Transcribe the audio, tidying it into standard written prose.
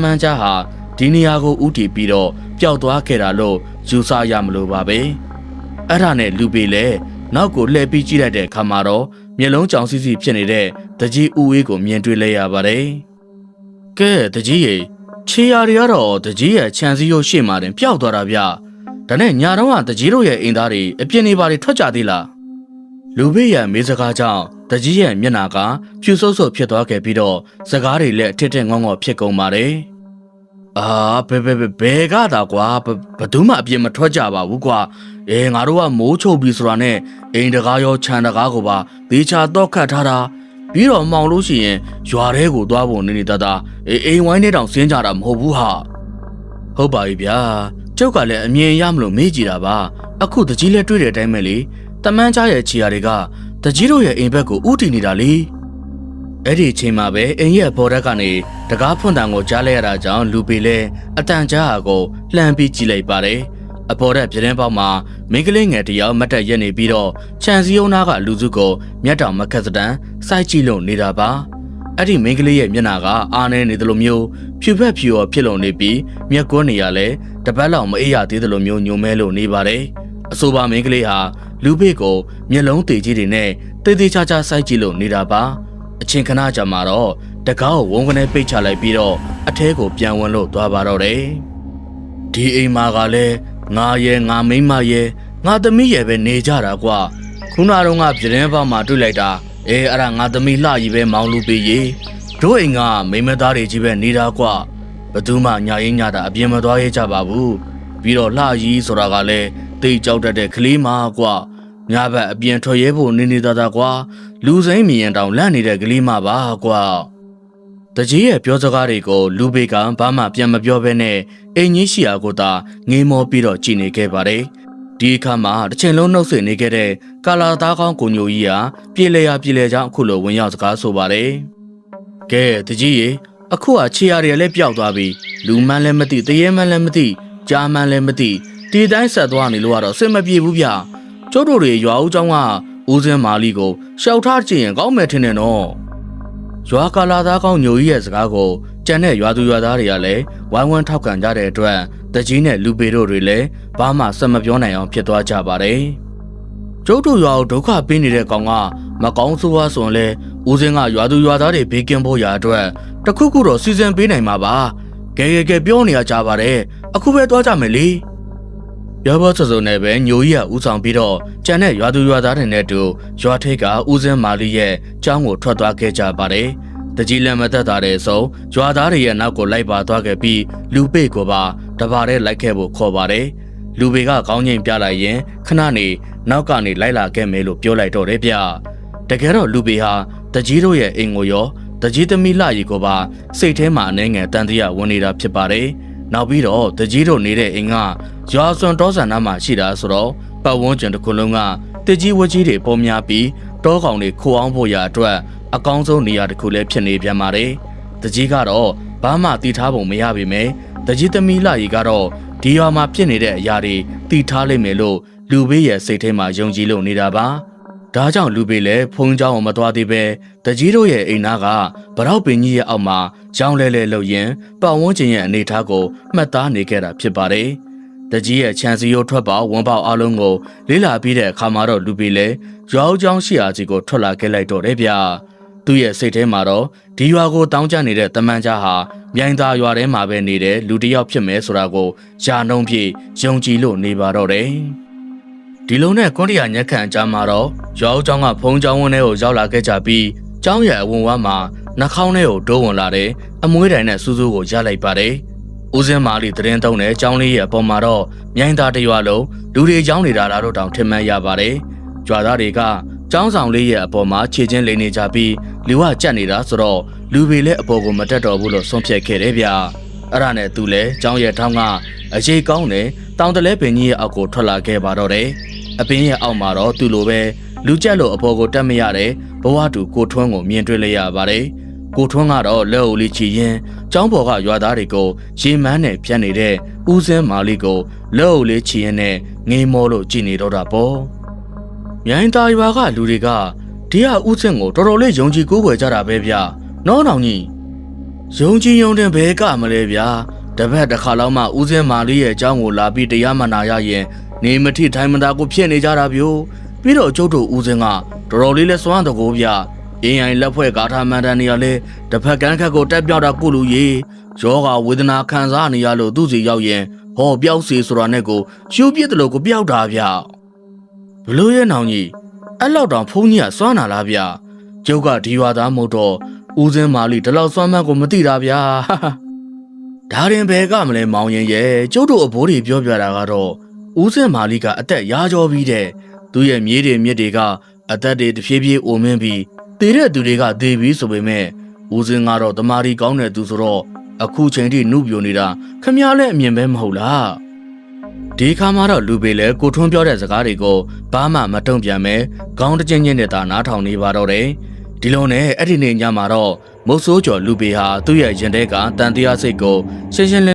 မှန်ကြဟာဒီနေရာကိုဥတီပြီးတော့ပျောက်သွားခဲ့တာလို့ယူဆရမလို့ပါပဲအဲ့ဒါနဲ့လူပေလည်းနောက်ကိုလှည့်ပြီးကြည့်လိုက်တဲ့အခါမှာတော့မျက်လုံးကြောင်စီစီဖြစ်နေတဲ့တကြီးဦးဝေးကိုမြင်တွေ့လဲရပါတယ်ကဲတကြီးရေခြေရာတွေကတော့တကြီးရဲ့ခြံစည်းရိုးရှေ့မှာတင်ပျောက်သွားတာဗျဒါနဲ့ညာတော့ကတကြီးတို့ရဲ့အိမ်သားတွေအပြင်းနေပါတွေထွက်ကြသေးလားလူဘေးရဲ့မေးစကားကြောင့်တကြီးရဲ့မျက်နှာကဖြူဆုပ်ဆုပ်ဖြစ်သွားခဲ့ပြီးတော့စကားတွေလည်းအထစ်ထက်ငေါငေါဖြစ်ကုန်ပါတယ်အာဘယ်ကတာကွာဘသူမှအပြင်းမထွက်ကြပါဘူးကွာငါတို့ကမိုးချုပ်ပြီဆိုတာနဲ့အိမ်တကားရောခြံတကားကိုပါသေချာတော့ခတ်ထားတာပြီးတော့မှောင်လို့ရှိရင်ရွာထဲကိုသွားဖို့နေတတာအိမ်ဝိုင်းထဲတောင်ဆင်းကြတာမဟုတ်ဘူးဟာဟုတ်ပါပြီဗျာကျုပ်ကလည်းအမြင်ရမလို့မေးကြည့်တာပါအခုတကြီးလည်းတွေ့တဲ့အတိုင်းပဲလေတမန်းကြားရဲ့ခြေရာတွေကတကြီးတို့ရဲ့အိမ်ဘက်ကိုဥတီနေတာလေအဲ့ဒီအချိန်မှာပဲအိမ်ရဲ့ဘော်ရက်ကနေတကားဖွင့်တန်ကိုကြားလိုက်ရတာကြောင့်လူပေလည်းအတန်ကြားဟာကိုလှမ်းပြီးကြည့်လိုက်ပါတယ်အပေါ်ရက်ပြတင်းပေါက်မှာမိန်းကလေးငယ်တယောက်မတ်တက်ရက်နေပြီးတော့ခြံစည်းရုံးသားကလူစုကိုမျက်တောင်မခက်စတန်စိုက်ကြည့်လို့နေတာပါအဲ့ဒီမိန်းကလေးရဲ့မျက်နှာကအားနေနေသလိုမျိုးဖြူဖက်ဖြူရောဖြစ်လုံနေပြီးမျက်ကွန်းနေရလဲတပတ်လောက်မအေးရသေးသလိုမျိုးညိုမဲလို့နေပါတယ်အဆိုပါမိန်းကလေးဟာလူဘေးကိုမျက်လုံးသေးကြီးတွေနဲ့တေးသေးချာချာစိုက်ကြည့်လို့နေတာပါအချင်းခဏကြာမှာတော့တကားကိုဝုန်းကနေပိတ်ချလိုက်ပြီးတော့အထဲကိုပြန်ဝင်လို့သွားပါတော့တယ်ဒီအိမ်မှာကလည်းငါရဲ့ငါမိမရဲ့ငါသမီးရဲ့ပဲနေကြတာကွာခုနကတော့ငါပြတင်းပေါက်မှာတွေ့လိုက်တာအဲ့ဒါငါသမီးလှကြီးပဲမောင်းလူပေးရေတို့အိမ်ကမိမသားတွေကြီးပဲနေတာကွာဘသူမှညာရင်းညာတာအပြင်မသွားရဲကြပါဘူးပြီးတော့လှကြီးဆိုတာကလည်းတိတ်ကြောက်တတ်တဲ့ကလေးမကွာညဘက်အပြင်ထွက်ရဲဖို့နေနေတာကွာလူစိမ်းမြင်တောင်လန့်နေတဲ့ကလေးမပါကွာတကြီးရဲ့ပြောစကားတွေကိုလူဘေကဘာမှပြန်မပြောဘဲနဲ့အိမ်ကြီးရှိရာကိုသာငေးမောပြီးတော့ကြည်နေခဲ့ပါတယ်ဒီအခါမှာတစ်ချိန်လုံးနှုတ်ဆက်နေခဲ့တဲ့ကာလာသားကောင်းကိုညိုကြီးဟာပြေလေကြောင်းအခုလိုဝင်ရောက်စကားဆိုပါတယ်ကဲတကြီးရေအခုကခြေရတွေလည်းပျောက်သွားပြီလူမှန်းလည်းမသိတရေမှန်းလည်းမသိကြားမှန်းလည်းမသိဒီတိုင်းဆက်သွားနေလို့ကတော့စိတ်မပြေဘူးဗျကျုပ်တို့တွေရွာဦးကျောင်းကဦးစင်းမာလီကိုရှောက်ထားကြည့်ရင်ကောင်းမယ်ထင်တယ်နော်ရွာကာလာသားကောင်းညိုကြီးရဲ့စကားကိုကြံတဲ့ရွာသူရွာသားတွေကလည်းဝိုင်းဝန်းထောက်ခံကြတဲ့အတွက်တကြီးနဲ့လူပေတို့တွေလည်းဘာမှစမပြောနိုင်အောင်ဖြစ်သွားကြပါတယ်ကျုပ်တို့ရွာကိုဒုက္ခပေးနေတဲ့ကောင်ကမကောင်းဆိုးဝါးဆိုရင်လည်းဦးစင်းကရွာသူရွာသားတွေဘေးကင်းဖို့ရာအတွက်တခုခုတော့စီစဉ်ပေးနိုင်မှာပါကဲပြောနေရကြပါတယ်အခုပဲသွားကြမယ်လေပြောဖို့စုံနဲ့ပဲညိုကြီးကဦးဆောင်ပြီးတော့ကြံတဲ့ရွာသူရွာသားတွေနဲ့တူရွာထိပ်ကဦးစင်းမာလီရဲ့ကျောင်းကိုထွက်သွားခဲ့ကြပါတယ်တကြီးလည်းမသက်သာတဲ့ဆုံးရွာသားတွေရဲ့နောက်ကိုလိုက်ပါသွားခဲ့ပြီးလူပေကိုပါတပါးတဲ့လိုက်ခဲ့ဖို့ခေါ်ပါတယ်လူပေကကောင်းငိမ့်ပြလိုက်ရင်ခဏနေနောက်ကနေလိုက်လာခဲ့မယ်လို့ပြောလိုက်တော့တယ်ဗျတကယ်တော့လူပေဟာတကြီးတို့ရဲ့အိမ်ကိုရောတကြီးသမီးလှရီကိုပါစိတ်ထဲမှာအနေငယ်တန်တရားဝင်နေတာဖြစ်ပါတယ်နောက်ပြီးတော့တကြီးတို့နေတဲ့အိမ်ကရွာစွန်တောဆန်နားမှာရှိတာဆိုတော့ပတ်ဝန်းကျင်တစ်ခုလုံးကတကြီးဝကြီးတွေပေါ်များပြီးတောကောင်တွေခိုအောင်ဖို့ရာအတွက်အကောင်းဆုံးနေရာတစ်ခုလည်းဖြစ်နေပြန်ပါတယ်တကြီးကတော့ဘာမှတီးထားပုံမရပါပဲတကြီးသမီးလှရီကတော့ဒီရွာမှာဖြစ်နေတဲ့အရာတွေတီးထားလိမ့်မယ်လို့လူဘေးရဲ့စိတ်ထဲမှာယုံကြည်လို့နေတာပါဒါကြောင့်လူပေလည်းဖုံးเจ้าကိုမသွားသေးပဲတကြီးတို့ရဲ့အိမ်သားကဗရောက်ပင်ကြီးရဲ့အောက်မှာရောင်းလဲလှုပ်ရင်းပတ်ဝန်းကျင်ရဲ့အနေအထားကိုမှတ်သားနေခဲ့တာဖြစ်ပါတယ်တကြီးရဲ့ခြံစည်းရိုးထွက်ပေါက်ဝန်းပေါက်အလုံးကိုလေးလာပြီးတဲ့အခါမှာတော့လူပေလည်းရွာဦးကျောင်းရှိရာကြီးကိုထွက်လာခဲ့လိုက်တော့တယ်ဗျသူ့ရဲ့စိတ်ထဲမှာတော့ဒီရွာကိုတောင်းကျနေတဲ့တမန်ကြားဟာမြိုင်သာရွာထဲမှာပဲနေတဲ့လူတစ်ယောက်ဖြစ်မယ်ဆိုတာကိုယာနှုံးပြေယုံကြည်လို့နေပါတော့တယ်ဒီလုံးနဲ့ကွန်တရာညက်ခန့်အကြားမှာတော့ရွာဦးကျောင်းကဖုံးကျောင်းဝန်းထဲကိုရောက်လာခဲ့ကြပြီးကျောင်းရဲ့အဝင်ဝမ်းမှာနှာခေါင်းထဲကိုဒိုးဝင်လာတဲ့အမွှေးတိုင်နဲ့စူးစူးကိုရလိုက်ပါတယ်ဦးစင်းမာလီသတင်းသုံးတဲ့ကျောင်းလေးရဲ့အပေါ်မှာတော့မြိုင်သားတရွာလုံးလူတွေကျောင်းနေတာလားတော့တောင်ထင်မှန်ရပါတယ်ကြွာသားတွေကကျောင်းဆောင်လေးရဲ့အပေါ်မှာခြေချင်းလိမ့်နေကြပြီးလူကကြက်နေတာဆိုတော့လူတွေလည်းအပေါ်ကိုမတက်တော့ဘူးလို့ဆုံးဖြတ်ခဲ့တယ်ဗျအဲ့ဒါနဲ့သူလည်းကျောင်းရဲ့ထောင်းကအရေးကောင်းတဲ့တောင်တလဲပင်ကြီးရဲ့အောက်ကိုထွက်လာခဲ့ပါတော့တယ်အပင်ရဲ့အောက်မှာတော့သူ့လိုပဲလူကြက်လို့အပေါ်ကိုတက်မရတဲ့ဘဝတူကိုထွန်းကိုမြင်တွေ့လိုက်ရပါတယ်ကိုထွန်းကတော့လက်အုပ်လေးချီရင်ကျောင်းပေါ်ကရွာသားတွေကိုရေမန်းနဲ့ဖြတ်နေတဲ့ဦးစင်းမာလီကိုလက်အုပ်လေးချီရင်နဲ့ငေးမောလို့ကြည်နေတော့တာပေါ့မြိုင်သာရွာကလူတွေကဒီဟာဦးစင်းကိုတော်တော်လေးယုံကြည်ကိုးကွယ်ကြတာပဲဗျနော်နောင်ကြီး ယုံကြည်ယုံတင်ဘဲကမလဲဗျာတပတ်တစ်ခါလောက်မှဦးစင်းမာလေးရဲ့အကြောင်းကိုလာပြီးတရားမှနာရရင်နေမထိထိုင်မသာကိုဖြစ်နေကြတာဗျို့ပြီးတော့ကျုပ်တို့ဦးစင်းကတော်တော်လေးလဲစွမ်းတကိုးဗျအင်းအိုင်လက်ဖွဲ့ကာထာမန်တန်နေရလဲတစ်ဖက်ကန်းခတ်ကိုတက်ပြောက်တာကိုလူကြီးယောဂဝေဒနာခံစားနေရလို့သူ့စီရောက်ရင်ဟောပြောက်စီဆိုတာနဲ့ကိုရှူးပြစ်တယ်လို့ကိုပြောက်တာဗျဘလို့ရဲ့နောင်ကြီးအဲ့လောက်တောင်ဖုန်းကြီးကစွမ်းနာလားဗျကျုပ်ကဒီရွာသားမဟုတ်တော့ဦးစင်းမာလီဒီလောက်စွမ်းမှန်းကိုမသိတာဗျာဒါရင်ဘယ်ကမလဲမောင်ရင်ရဲ့ကျုပ်တို့အဘိုးတွေပြောပြတာကတော့ဦးစင်းမာလီကအသက်ရာကျော်ပြီးတဲ့သူ့ရဲ့မြေးတွေမြစ်တွေကအသက်တွေတဖြည်းဖြည်းအိုမင်းပြီးတည်တဲ့သူတွေကသေပြီးဆိုပေမဲ့ဦးစင်းကတော့တမာရီကောင်းတဲ့သူဆိုတော့အခုချိန်ထိနှုတ်ပြိုနေတာခမည်းလည်းအမြင်ပဲမဟုတ်လားဒီခါမှာတော့လူပေလဲကိုထွန်းပြောတဲ့စကားတွေကိုဘာမှမတုံ့ပြန်ပဲခေါင်းတကျဉ်းချင်းနဲ့သာနားထောင်နေပါတော့တယ်ဒီလိုနဲ့အဲ့ဒီနေ့ညမှာတော့မုတ်ဆိုးကျော်လူပေဟာသူ့ရဲ့ရင်ထဲကတန်တရားစိတ်ကိုရှင်းရှင်းလင်း